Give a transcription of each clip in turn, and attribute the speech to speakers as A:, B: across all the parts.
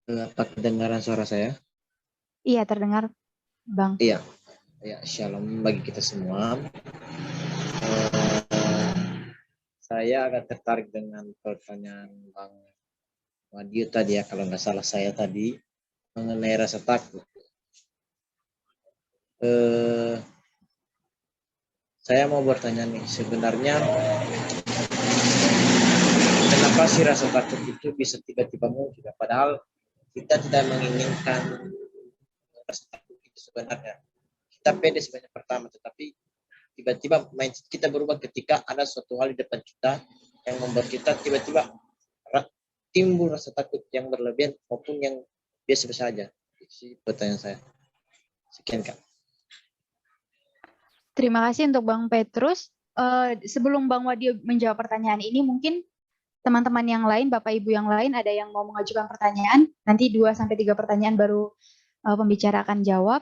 A: Apa kedengaran suara saya?
B: Iya, terdengar, Bang.
A: Iya, ya, shalom bagi kita semua. Eh, saya agak tertarik dengan pertanyaan Bang Wadiu tadi ya, kalau nggak salah saya tadi mengenai rasa takut. Eh, saya mau bertanya nih, sebenarnya kenapa sih rasa takut itu bisa tiba-tiba muncul? Padahal kita tidak menginginkan rasa takut itu sebenarnya. Kita pede sebenarnya pertama, tetapi tiba-tiba mindset kita berubah ketika ada suatu hal di depan kita yang membuat kita tiba-tiba timbul rasa takut yang berlebihan maupun yang biasa-biasa saja. Itu pertanyaan saya. Sekian Kak.
B: Terima kasih untuk Bang Petrus. Sebelum Bang Wadio menjawab pertanyaan ini, mungkin teman-teman yang lain, Bapak Ibu yang lain, ada yang mau mengajukan pertanyaan. Nanti 2-3 pertanyaan baru pembicara akan jawab.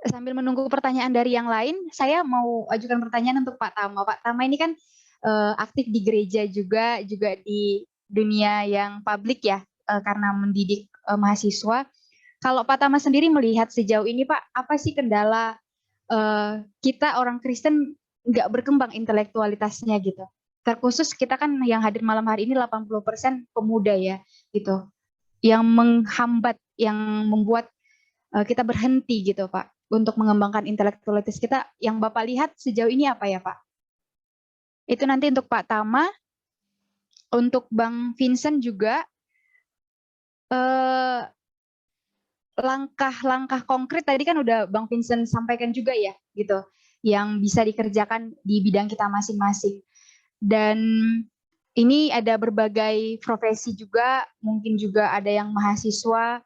B: Sambil menunggu pertanyaan dari yang lain, saya mau ajukan pertanyaan untuk Pak Tama. Pak Tama ini kan aktif di gereja juga di dunia yang publik ya, karena mendidik mahasiswa. Kalau Pak Tama sendiri melihat sejauh ini Pak, apa sih kendala kita orang Kristen nggak berkembang intelektualitasnya gitu? Terkhusus kita kan yang hadir malam hari ini 80% pemuda ya gitu, yang menghambat, yang membuat kita berhenti gitu Pak untuk mengembangkan intelektualitas kita. Yang Bapak lihat sejauh ini apa ya Pak? Itu nanti untuk Pak Tama. Untuk Bang Vincent juga langkah-langkah konkret tadi kan udah Bang Vincent sampaikan juga ya gitu, yang bisa dikerjakan di bidang kita masing-masing. Dan ini ada berbagai profesi juga, mungkin juga ada yang mahasiswa.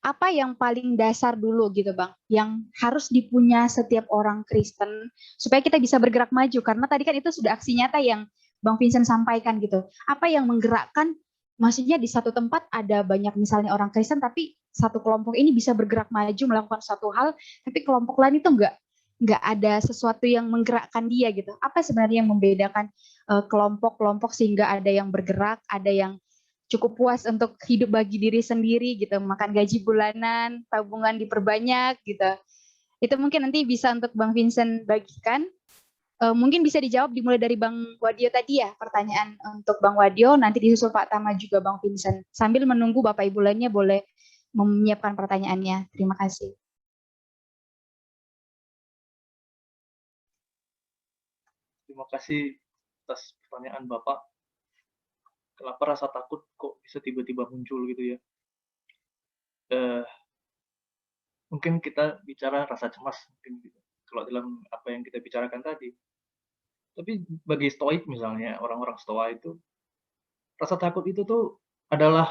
B: Apa yang paling dasar dulu gitu Bang, yang harus dipunya setiap orang Kristen supaya kita bisa bergerak maju? Karena tadi kan itu sudah aksi nyata yang Bang Vincent sampaikan gitu. Apa yang menggerakkan, maksudnya di satu tempat ada banyak misalnya orang Kristen, tapi satu kelompok ini bisa bergerak maju melakukan satu hal, tapi kelompok lain itu nggak ada sesuatu yang menggerakkan dia gitu. Apa sebenarnya yang membedakan kelompok-kelompok sehingga ada yang bergerak, ada yang cukup puas untuk hidup bagi diri sendiri gitu, makan gaji bulanan, tabungan diperbanyak gitu. Itu mungkin nanti bisa untuk Bang Vincent bagikan. Mungkin bisa dijawab dimulai dari Bang Wadio tadi ya, pertanyaan untuk Bang Wadio, nanti disusul Pak Tama juga Bang Vincent. Sambil menunggu Bapak Ibu lainnya boleh menyiapkan pertanyaannya. Terima kasih.
C: Terima kasih atas pertanyaan Bapak. Kenapa rasa takut kok bisa tiba-tiba muncul gitu ya? Mungkin kita bicara rasa cemas, mungkin gitu. Kalau dalam apa yang kita bicarakan tadi. Tapi bagi Stoik misalnya, orang-orang Stoa itu, rasa takut itu tuh adalah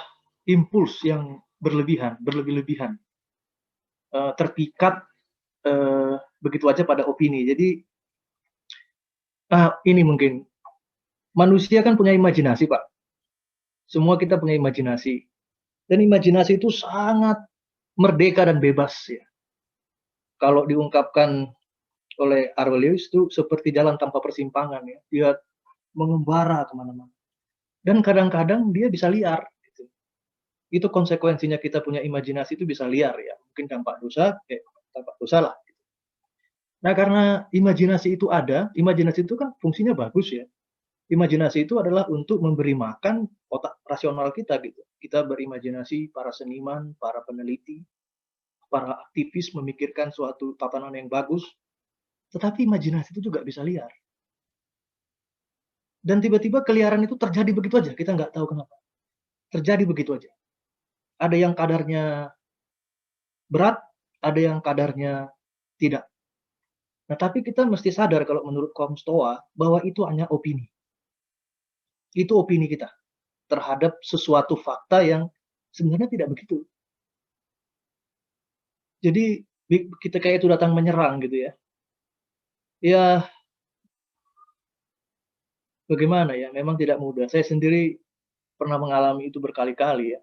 C: impuls yang berlebih-lebihan, terpikat begitu aja pada opini. Jadi ini mungkin manusia kan punya imajinasi Pak. Semua kita punya imajinasi, dan imajinasi itu sangat merdeka dan bebas ya. Kalau diungkapkan oleh Aurelius itu seperti jalan tanpa persimpangan ya. Dia mengembara kemana-mana. Dan kadang-kadang dia bisa liar. Gitu. Itu konsekuensinya kita punya imajinasi itu bisa liar ya. Mungkin dampak dosa lah. Nah karena imajinasi itu ada, imajinasi itu kan fungsinya bagus ya. Imajinasi itu adalah untuk memberi makan otak rasional kita gitu. Kita berimajinasi, para seniman, para peneliti, para aktivis memikirkan suatu tatanan yang bagus, tetapi imajinasi itu juga bisa liar. Dan tiba-tiba keliaran itu terjadi begitu aja, kita nggak tahu kenapa. Terjadi begitu aja. Ada yang kadarnya berat, ada yang kadarnya tidak. Nah, tapi kita mesti sadar kalau menurut kaum Stoa bahwa itu hanya opini. Itu opini kita terhadap sesuatu fakta yang sebenarnya tidak begitu. Jadi kita kayak itu datang menyerang gitu ya. Ya bagaimana ya, memang tidak mudah. Saya sendiri pernah mengalami itu berkali-kali ya.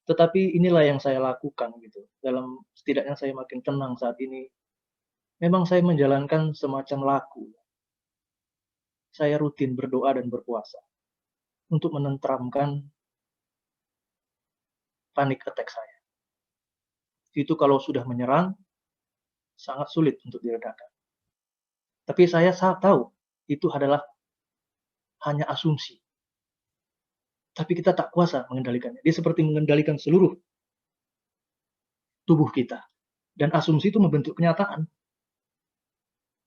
C: Tetapi inilah yang saya lakukan gitu. Dalam setidaknya saya makin tenang saat ini. memang saya menjalankan semacam laku. Saya rutin berdoa dan berpuasa untuk menenteramkan panic attack saya. Itu kalau sudah menyerang, sangat sulit untuk diredakan. Tapi saya tahu itu adalah hanya asumsi. Tapi kita tak kuasa mengendalikannya. Dia seperti mengendalikan seluruh tubuh kita. Dan asumsi itu membentuk kenyataan.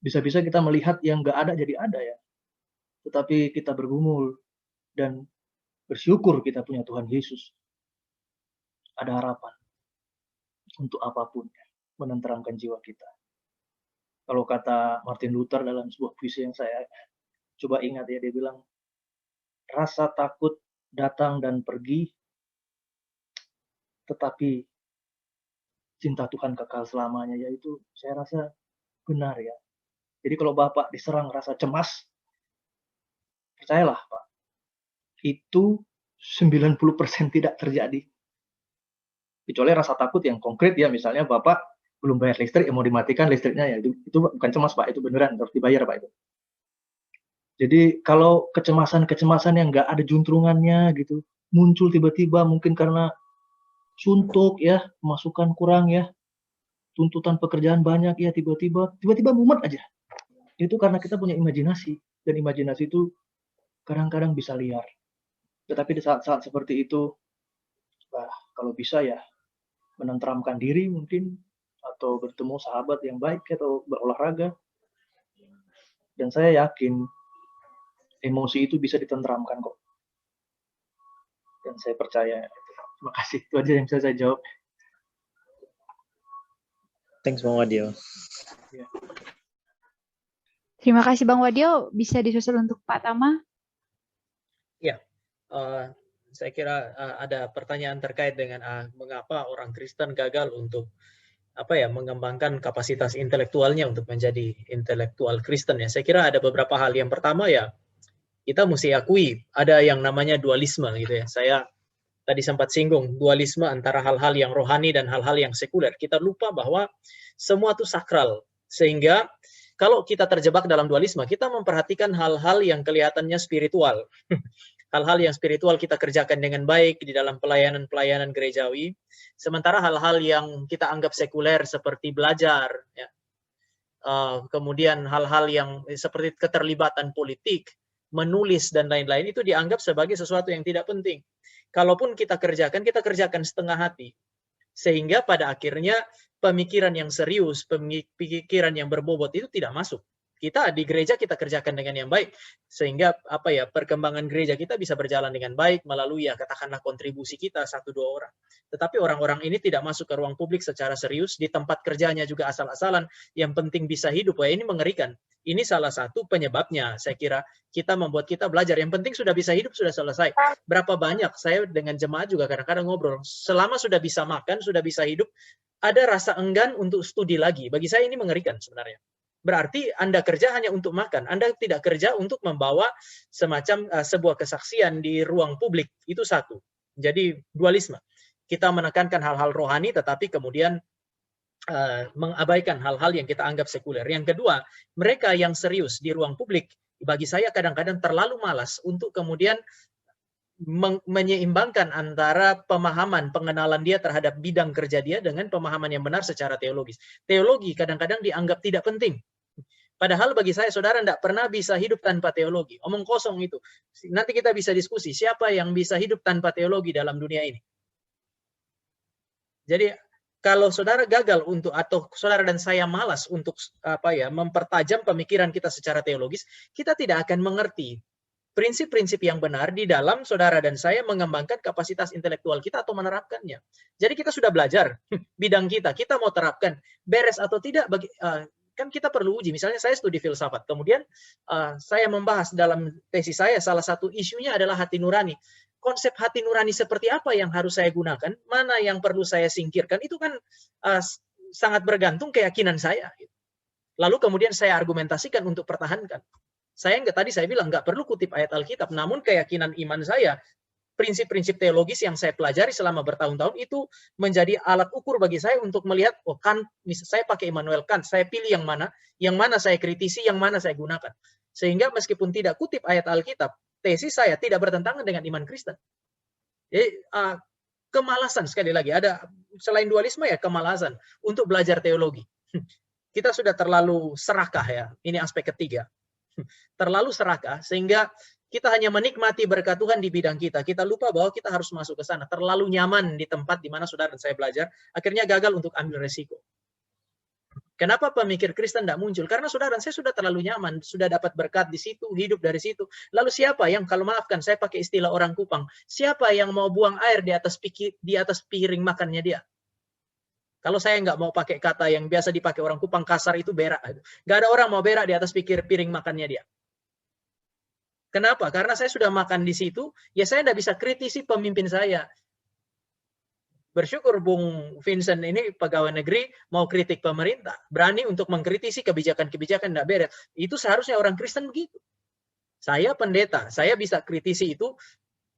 C: Bisa-bisa kita melihat yang nggak ada jadi ada ya. Tetapi kita bergumul dan bersyukur kita punya Tuhan Yesus. Ada harapan untuk apapun ya, menenteramkan jiwa kita. Kalau kata Martin Luther dalam sebuah puisi yang saya coba ingat ya, dia bilang, rasa takut datang dan pergi, tetapi cinta Tuhan kekal selamanya, yaitu saya rasa benar ya. Jadi kalau Bapak diserang rasa cemas, percayalah Pak, itu 90% tidak terjadi. Kecuali rasa takut yang konkret ya, misalnya Bapak belum bayar listrik, yang mau dimatikan listriknya ya, itu bukan cemas Pak, itu beneran harus dibayar Pak itu. Jadi kalau kecemasan-kecemasan yang nggak ada juntrungannya gitu, muncul tiba-tiba mungkin karena suntuk ya, masukan kurang ya, tuntutan pekerjaan banyak ya, tiba-tiba mumet aja. Itu karena kita punya imajinasi, dan imajinasi itu kadang-kadang bisa liar. Tetapi di saat-saat seperti itu, kalau bisa ya menenteramkan diri mungkin, atau bertemu sahabat yang baik atau berolahraga. Dan saya yakin emosi itu bisa ditenteramkan kok. Dan saya percaya. Terima kasih. Itu aja yang bisa saya jawab.
A: Thanks Bang Wadio.
B: Terima kasih Bang Wadio. Bisa disusul untuk Pak Tama?
D: Ya, saya kira ada pertanyaan terkait dengan mengapa orang Kristen gagal untuk mengembangkan kapasitas intelektualnya untuk menjadi intelektual Kristen ya. Saya kira ada beberapa hal. Yang pertama ya, kita mesti akui ada yang namanya dualisme gitu ya. Saya tadi sempat singgung dualisme antara hal-hal yang rohani dan hal-hal yang sekuler. Kita lupa bahwa semua itu sakral. Sehingga kalau kita terjebak dalam dualisme, kita memperhatikan hal-hal yang kelihatannya spiritual. Hal-hal yang spiritual kita kerjakan dengan baik di dalam pelayanan-pelayanan gerejawi. Sementara hal-hal yang kita anggap sekuler seperti belajar, ya, kemudian hal-hal yang seperti keterlibatan politik, menulis dan lain-lain itu dianggap sebagai sesuatu yang tidak penting. Kalaupun kita kerjakan setengah hati. Sehingga pada akhirnya pemikiran yang serius, pemikiran yang berbobot itu tidak masuk. Kita di gereja kita kerjakan dengan yang baik sehingga perkembangan gereja kita bisa berjalan dengan baik melalui katakanlah kontribusi kita 1-2 orang. Tetapi orang-orang ini tidak masuk ke ruang publik secara serius, di tempat kerjanya juga asal-asalan, yang penting bisa hidup. Wah, ini mengerikan. Ini salah satu penyebabnya. Saya kira kita membuat kita belajar yang penting sudah bisa hidup, sudah selesai. Berapa banyak saya dengan jemaat juga kadang-kadang ngobrol, selama sudah bisa makan, sudah bisa hidup, ada rasa enggan untuk studi lagi. Bagi saya ini mengerikan sebenarnya. Berarti Anda kerja hanya untuk makan. Anda tidak kerja untuk membawa semacam sebuah kesaksian di ruang publik. Itu satu. Jadi dualisme. Kita menekankan hal-hal rohani tetapi kemudian mengabaikan hal-hal yang kita anggap sekuler. Yang kedua, mereka yang serius di ruang publik, bagi saya kadang-kadang terlalu malas untuk kemudian menyeimbangkan antara pemahaman, pengenalan dia terhadap bidang kerja dia dengan pemahaman yang benar secara teologis. Teologi kadang-kadang dianggap tidak penting. Padahal bagi saya, saudara tidak pernah bisa hidup tanpa teologi. Omong kosong itu. Nanti kita bisa diskusi, siapa yang bisa hidup tanpa teologi dalam dunia ini. Jadi, kalau saudara gagal atau saudara dan saya malas untuk mempertajam pemikiran kita secara teologis, kita tidak akan mengerti prinsip-prinsip yang benar di dalam saudara dan saya mengembangkan kapasitas intelektual kita atau menerapkannya. Jadi kita sudah belajar bidang kita mau terapkan, beres atau tidak, kan kita perlu uji. Misalnya saya studi filsafat, kemudian saya membahas dalam tesis saya, salah satu isunya adalah hati nurani. Konsep hati nurani seperti apa yang harus saya gunakan, mana yang perlu saya singkirkan, itu kan sangat bergantung keyakinan saya. Lalu kemudian saya argumentasikan untuk pertahankan. Tadi saya bilang nggak perlu kutip ayat Alkitab, namun keyakinan iman saya prinsip-prinsip teologis yang saya pelajari selama bertahun-tahun itu menjadi alat ukur bagi saya untuk melihat, oh Kant, saya pakai Immanuel Kant, saya pilih yang mana saya kritisi, yang mana saya gunakan. Sehingga meskipun tidak kutip ayat Alkitab, tesis saya tidak bertentangan dengan iman Kristen. Jadi kemalasan sekali lagi, ada selain dualisme ya kemalasan untuk belajar teologi. Kita sudah terlalu serakah ya, ini aspek ketiga. Terlalu serakah sehingga kita hanya menikmati berkat Tuhan di bidang kita. Kita lupa bahwa kita harus masuk ke sana. Terlalu nyaman di tempat di mana saudara dan saya belajar, akhirnya gagal untuk ambil resiko. Kenapa pemikir Kristen tidak muncul? Karena saudara dan saya sudah terlalu nyaman, sudah dapat berkat di situ, hidup dari situ. Lalu siapa yang, kalau maafkan, saya pakai istilah orang Kupang, siapa yang mau buang air di atas piring makannya dia? Kalau saya nggak mau pakai kata yang biasa dipakai orang Kupang, kasar itu berak. Nggak ada orang mau berak di atas piring makannya dia. Kenapa? Karena saya sudah makan di situ, ya saya tidak bisa kritisi pemimpin saya. Bersyukur Bung Vincent ini pegawai negeri mau kritik pemerintah, berani untuk mengkritisi kebijakan-kebijakan tidak beres. Itu seharusnya orang Kristen begitu. Saya pendeta, saya bisa kritisi itu,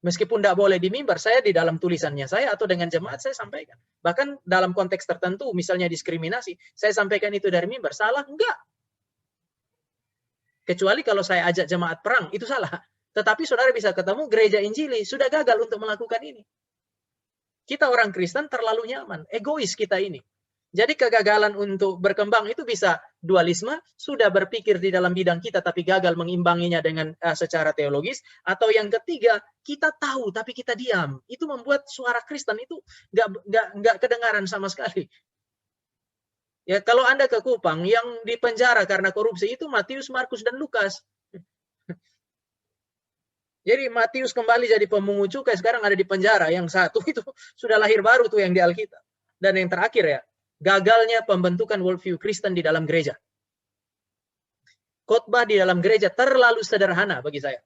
D: meskipun tidak boleh di mimbar, saya di dalam tulisannya saya atau dengan jemaat saya sampaikan. Bahkan dalam konteks tertentu, misalnya diskriminasi, saya sampaikan itu dari mimbar. Salah? Enggak. Kecuali kalau saya ajak jemaat perang, itu salah. Tetapi saudara bisa ketemu gereja Injili, sudah gagal untuk melakukan ini. Kita orang Kristen terlalu nyaman, egois kita ini. Jadi kegagalan untuk berkembang itu bisa dualisme, sudah berpikir di dalam bidang kita tapi gagal mengimbanginya dengan secara teologis. Atau yang ketiga, kita tahu tapi kita diam. Itu membuat suara Kristen itu nggak kedengaran sama sekali. Ya, kalau Anda ke Kupang, yang dipenjara karena korupsi itu Matius, Markus, dan Lukas. Jadi Matius kembali jadi pemungut cukai, sekarang ada di penjara. Yang satu itu sudah lahir baru tuh yang di Alkitab. Dan yang terakhir ya, gagalnya pembentukan worldview Kristen di dalam gereja. Khotbah di dalam gereja terlalu sederhana bagi saya.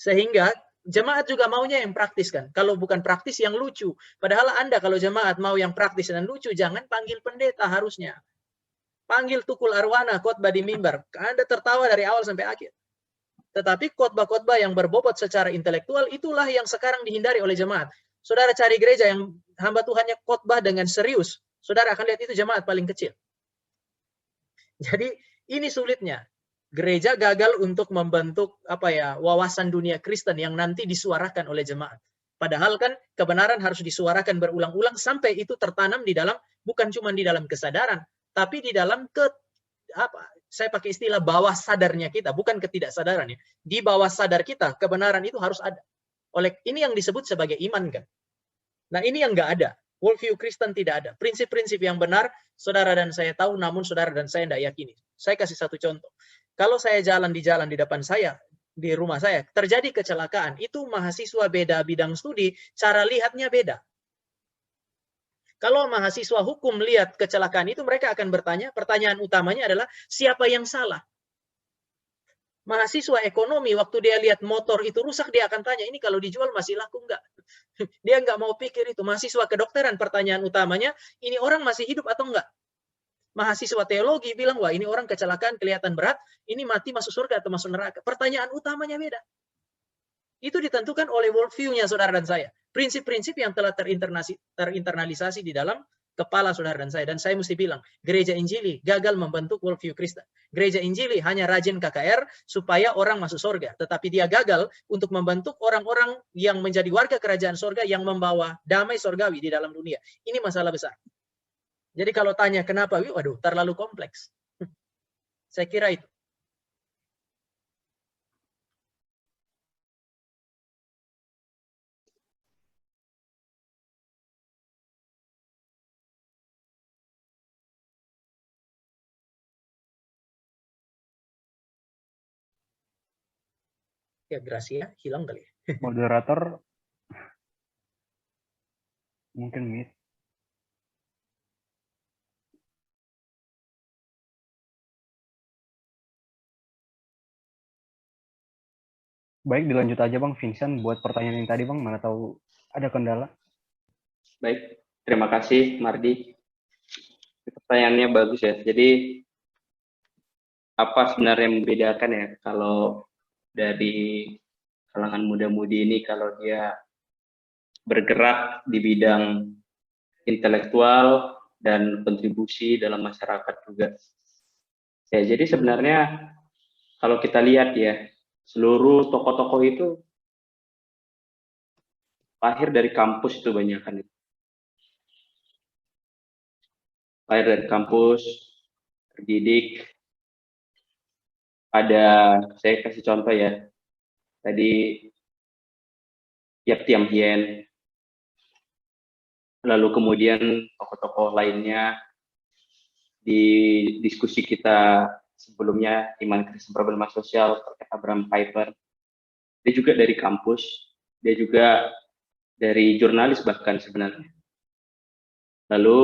D: Sehingga jemaat juga maunya yang praktis kan. Kalau bukan praktis yang lucu. Padahal Anda kalau jemaat mau yang praktis dan lucu, jangan panggil pendeta harusnya. Panggil tukul arwana khotbah di mimbar. Anda tertawa dari awal sampai akhir. Tetapi khotbah-khotbah yang berbobot secara intelektual itulah yang sekarang dihindari oleh jemaat. Saudara cari gereja yang hamba Tuhannya khotbah dengan serius, saudara akan lihat itu jemaat paling kecil. Jadi ini sulitnya. Gereja gagal untuk membentuk wawasan dunia Kristen yang nanti disuarakan oleh jemaat. Padahal kan kebenaran harus disuarakan berulang-ulang sampai itu tertanam di dalam, bukan cuma di dalam kesadaran, tapi di dalam saya pakai istilah bawah sadarnya kita, bukan ketidaksadaran ya. Di bawah sadar kita kebenaran itu harus ada. Oleh ini yang disebut sebagai iman kan. Nah ini yang nggak ada. Worldview Kristen tidak ada. Prinsip-prinsip yang benar saudara dan saya tahu, namun saudara dan saya tidak yakini. Saya kasih satu contoh. Kalau saya jalan di depan saya, di rumah saya, terjadi kecelakaan, itu mahasiswa beda bidang studi, cara lihatnya beda. Kalau mahasiswa hukum lihat kecelakaan itu, mereka akan bertanya, pertanyaan utamanya adalah siapa yang salah? Mahasiswa ekonomi, waktu dia lihat motor itu rusak, dia akan tanya, ini kalau dijual masih laku enggak? Dia enggak mau pikir itu. Mahasiswa kedokteran, pertanyaan utamanya, ini orang masih hidup atau enggak? Mahasiswa teologi bilang, wah ini orang kecelakaan kelihatan berat, ini mati masuk surga atau masuk neraka. Pertanyaan utamanya beda. Itu ditentukan oleh worldview-nya saudara dan saya. Prinsip-prinsip yang telah terinternalisasi di dalam kepala saudara dan saya. Dan saya mesti bilang, gereja Injili gagal membentuk worldview Kristen. Gereja Injili hanya rajin KKR supaya orang masuk surga. Tetapi dia gagal untuk membentuk orang-orang yang menjadi warga kerajaan surga yang membawa damai surgawi di dalam dunia. Ini masalah besar. Jadi kalau tanya kenapa, waduh terlalu kompleks. Saya kira itu. Ya Gracia hilang kali.
E: Moderator mungkin mute. Baik, dilanjut aja Bang Vincent buat pertanyaan yang tadi Bang, mana tahu ada kendala.
F: Baik, terima kasih Mardi. Pertanyaannya bagus ya. Jadi apa sebenarnya yang membedakan ya kalau dari kalangan muda-mudi ini kalau dia bergerak di bidang intelektual dan kontribusi dalam masyarakat juga. Ya, jadi sebenarnya kalau kita lihat ya, seluruh tokoh-tokoh itu lahir dari kampus itu banyak kan. Lahir dari kampus, terdidik. Ada, saya kasih contoh ya, tadi Yap Tiam Hien, lalu kemudian tokoh-tokoh lainnya di diskusi kita sebelumnya, Iman Kristen Problema Sosial, Abraham Kuyper, dia juga dari kampus, dia juga dari jurnalis bahkan sebenarnya. Lalu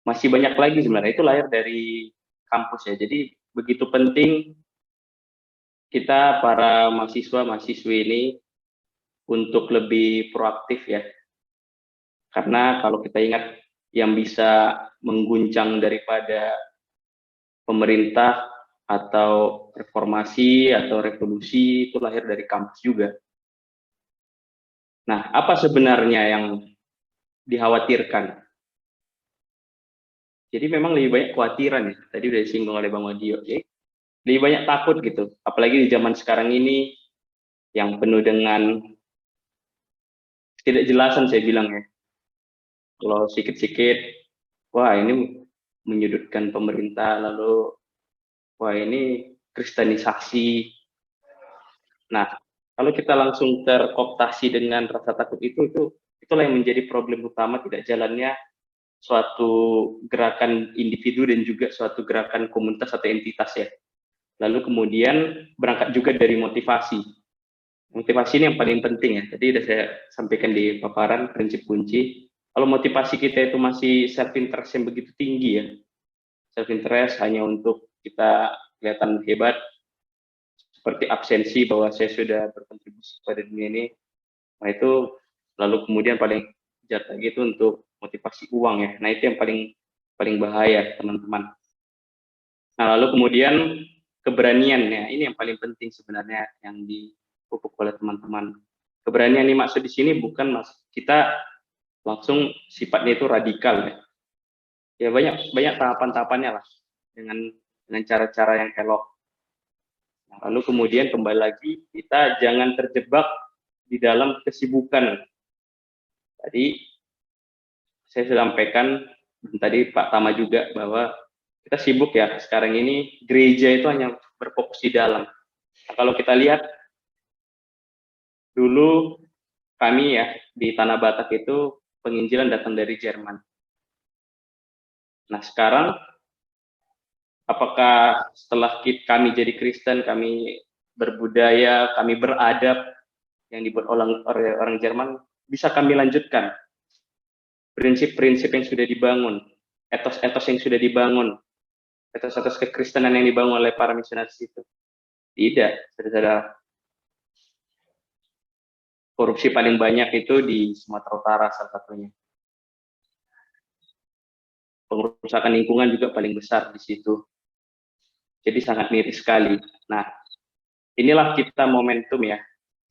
F: masih banyak lagi sebenarnya, itu lahir dari kampus ya, jadi begitu penting kita para mahasiswa-mahasiswi ini untuk lebih proaktif ya, karena kalau kita ingat yang bisa mengguncang daripada pemerintah atau reformasi atau revolusi itu lahir dari kampus juga. Nah, apa sebenarnya yang dikhawatirkan? Jadi memang lebih banyak kekhawatiran ya, tadi udah disinggung oleh Bang Wadio, ya. Lebih banyak takut gitu, apalagi di zaman sekarang ini yang penuh dengan ketidakjelasan saya bilang ya. Kalau sikit-sikit, wah ini menyudutkan pemerintah, lalu wah ini kristenisasi. Nah, kalau kita langsung terkooptasi dengan rasa takut itulah yang menjadi problem utama tidak jalannya suatu gerakan individu dan juga suatu gerakan komunitas atau entitas ya. Lalu kemudian berangkat juga dari motivasi. Motivasi ini yang paling penting ya. Tadi sudah saya sampaikan di paparan prinsip kunci. Kalau motivasi kita itu masih self interest yang begitu tinggi ya, self interest hanya untuk kita kelihatan hebat, seperti absensi bahwa saya sudah berkontribusi pada dunia ini, nah itu lalu kemudian paling jahat lagi itu untuk motivasi uang ya. Nah itu yang paling bahaya teman-teman. Nah lalu kemudian keberanian ya, ini yang paling penting sebenarnya yang dipupuk oleh teman-teman. Keberanian ini maksud di sini bukan kita langsung sifatnya itu radikal ya. Ya banyak tahapan-tahapannya lah dengan cara-cara yang elok. Nah, lalu kemudian kembali lagi kita jangan terjebak di dalam kesibukan. Tadi saya sudah sampaikan dan tadi Pak Tama juga bahwa kita sibuk ya sekarang ini, gereja itu hanya berfokus di dalam. Nah, kalau kita lihat dulu kami ya di Tanah Batak itu penginjilan datang dari Jerman. Nah sekarang apakah setelah kami jadi Kristen, kami berbudaya, kami beradab yang dibuat oleh orang Jerman, bisa kami lanjutkan prinsip-prinsip yang sudah dibangun, etos-etos yang sudah dibangun, etos-etos kekristenan yang dibangun oleh para misionaris itu? Tidak, saudara-saudara. Korupsi paling banyak itu di Sumatera Utara salah satunya. Pengerusakan lingkungan juga paling besar di situ. Jadi sangat miris sekali. Nah, inilah kita momentum ya.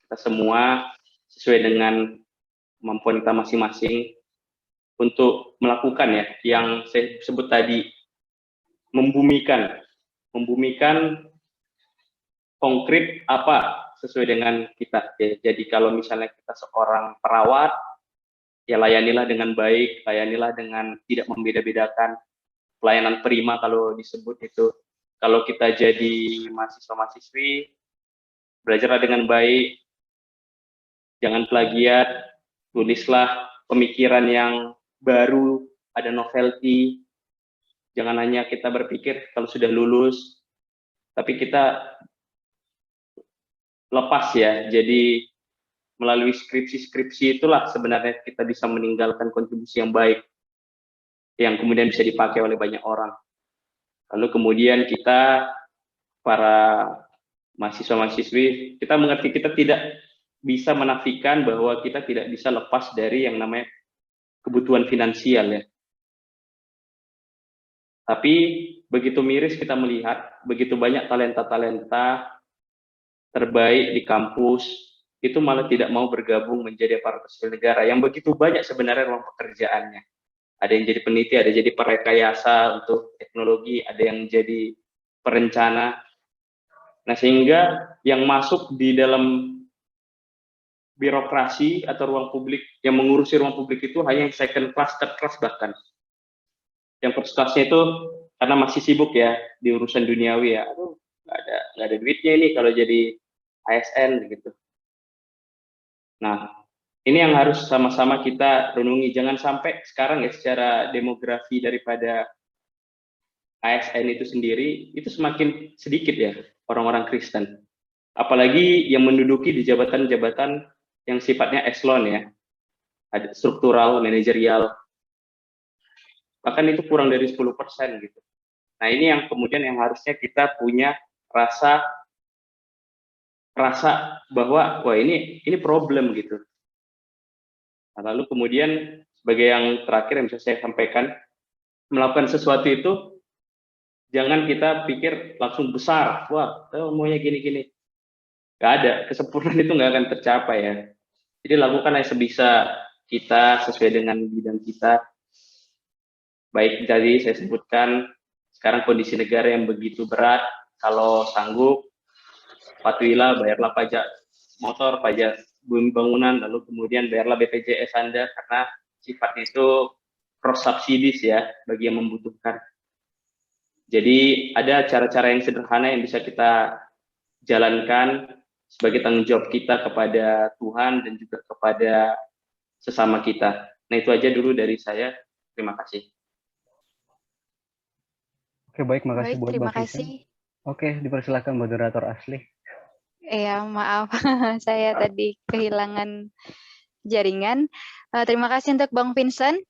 F: Kita semua sesuai dengan kemampuan kita masing-masing untuk melakukan ya yang saya sebut tadi, membumikan konkret apa sesuai dengan kita. Jadi kalau misalnya kita seorang perawat, ya layanilah dengan baik, layanilah dengan tidak membeda-bedakan, pelayanan prima kalau disebut itu. Kalau kita jadi mahasiswa-mahasiswi, belajarlah dengan baik, jangan plagiat, tulislah pemikiran yang baru, ada novelty, jangan hanya kita berpikir kalau sudah lulus, tapi kita lepas ya, jadi melalui skripsi-skripsi itulah sebenarnya kita bisa meninggalkan kontribusi yang baik, yang kemudian bisa dipakai oleh banyak orang. Lalu kemudian kita, para mahasiswa-mahasiswi, kita mengerti kita tidak bisa menafikan bahwa kita tidak bisa lepas dari yang namanya kebutuhan finansial ya. Tapi begitu miris kita melihat begitu banyak talenta-talenta terbaik di kampus, itu malah tidak mau bergabung menjadi aparatur sipil negara yang begitu banyak sebenarnya ruang pekerjaannya. Ada yang jadi peneliti, ada yang jadi perekayasa untuk teknologi, ada yang jadi perencana. Nah, sehingga yang masuk di dalam birokrasi atau ruang publik, yang mengurusi ruang publik itu hanya yang second class, third class bahkan. Yang first class-nya itu karena masih sibuk ya di urusan duniawi ya. Aduh, nggak ada duitnya ini kalau jadi ASN gitu. Nah, ini yang harus sama-sama kita renungi. Jangan sampai sekarang ya secara demografi daripada ASN itu sendiri, itu semakin sedikit ya orang-orang Kristen. Apalagi yang menduduki di jabatan-jabatan yang sifatnya eselon ya. Ada struktural, manajerial. Bahkan itu kurang dari 10% gitu. Nah, ini yang kemudian yang harusnya kita punya rasa bahwa wah ini problem gitu. Nah, lalu kemudian sebagai yang terakhir yang bisa saya sampaikan, melakukan sesuatu itu jangan kita pikir langsung besar, wah maunya gini-gini. Gak ada, kesempurnaan itu nggak akan tercapai ya. Jadi lakukan yang sebisa kita sesuai dengan bidang kita. Baik tadi saya sebutkan, sekarang kondisi negara yang begitu berat, kalau sanggup, patuhilah, bayarlah pajak motor, pajak bumi bangunan, lalu kemudian bayarlah BPJS Anda, karena sifatnya itu cross subsidies ya, bagi yang membutuhkan. Jadi ada cara-cara yang sederhana yang bisa kita jalankan sebagai tanggung jawab kita kepada Tuhan dan juga kepada sesama kita. Nah, itu aja dulu dari saya. Terima kasih.
E: Oke, baik, makasih
B: Baik,
E: buat
B: terima
E: Bang Vincent.
B: kasih.
E: Oke, dipersilakan moderator Asli.
B: Ya, maaf, saya tadi kehilangan jaringan. Terima kasih untuk Bang Vincent.